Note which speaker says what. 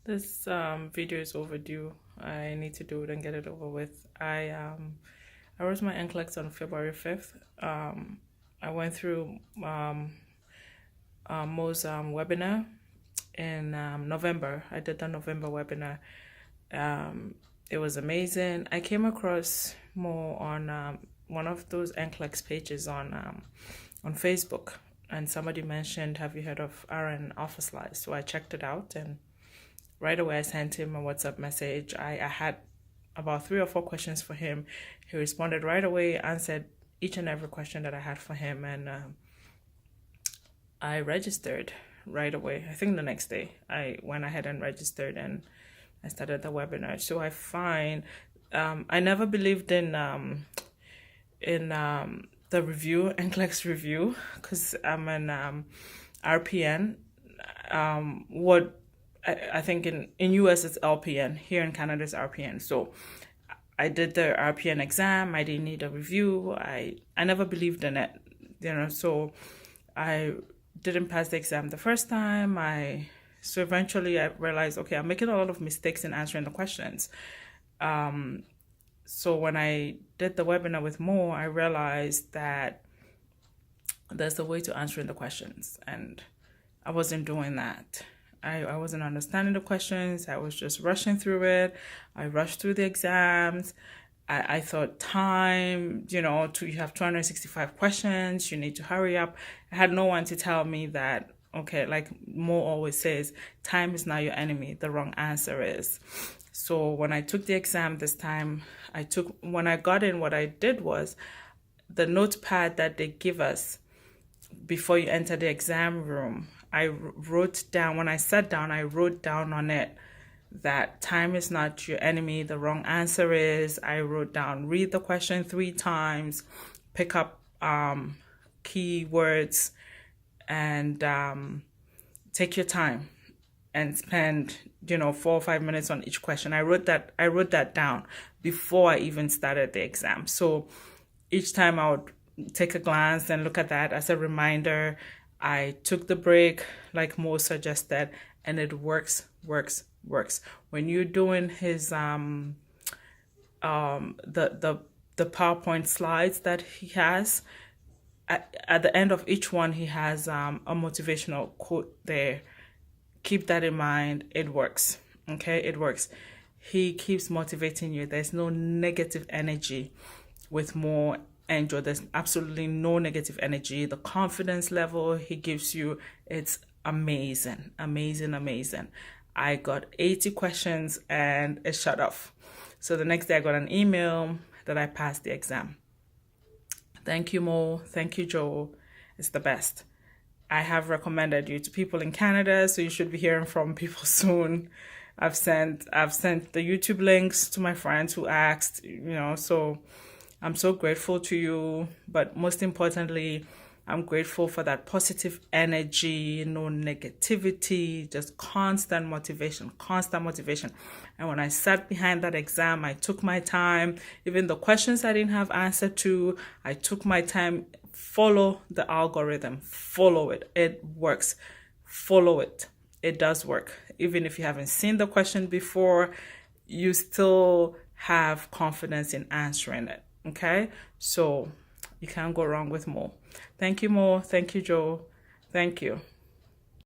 Speaker 1: This video is overdue. I need to do it and get it over with. I wrote my NCLEX on February 5th. I went through Mo's webinar in November. I did the November webinar. It was amazing. I came across Mo on one of those NCLEX pages on Facebook, and somebody mentioned, "Have you heard of Aaron Alpha Slice?" So I checked it out, and right away I sent him a WhatsApp message. I had about 3 or 4 questions for him. He responded right away, answered each and every question that I had for him, and I registered right away. I think the next day I went ahead and registered, and I started the webinar. So I find I never believed in the review, NCLEX review, because I'm an RPN. I think in US it's LPN. Here in Canada it's RPN. So I did the RPN exam. I didn't need a review. I never believed in it, so I didn't pass the exam the first time. So eventually I realized, okay, I'm making a lot of mistakes in answering the questions. So when I did the webinar with Mo, I realized that there's a way to answering the questions, and I wasn't doing that. I wasn't understanding the questions. I was just rushing through it. I rushed through the exams. I thought time, you have 265 questions. You need to hurry up. I had no one to tell me that, okay, like Mo always says, time is not your enemy. The wrong answer is. So when I took the exam this time, when I got in, what I did was the notepad that they give us before you enter the exam room, I wrote down, when I sat down, I wrote down on it that time is not your enemy. The wrong answer is. I wrote down, read the question 3 times, pick up key words, and take your time and spend 4 or 5 minutes on each question. I wrote that down before I even started the exam. So each time I would take a glance and look at that as a reminder. I took the break like Mo suggested, and it works. When you're doing his the PowerPoint slides that he has, at the end of each one he has a motivational quote there. Keep that in mind. It works. Okay, it works. He keeps motivating you. There's no negative energy with Mo and Joe. There's absolutely no negative energy. The confidence level he gives you, it's amazing. I got 80 questions and it shut off. So the next day I got an email that I passed the exam. Thank you, Mo. Thank you, Joe. It's the best. I have recommended you to people in Canada, so you should be hearing from people soon. I've sent the YouTube links to my friends who asked, so I'm so grateful to you, but most importantly, I'm grateful for that positive energy, no negativity, just constant motivation. And when I sat behind that exam, I took my time. Even the questions I didn't have answer to, I took my time. Follow the algorithm. Follow it. It works. Follow it. It does work. Even if you haven't seen the question before, you still have confidence in answering it. Okay, so you can't go wrong with Mo. Thank you, Mo. Thank you, Joe. Thank you.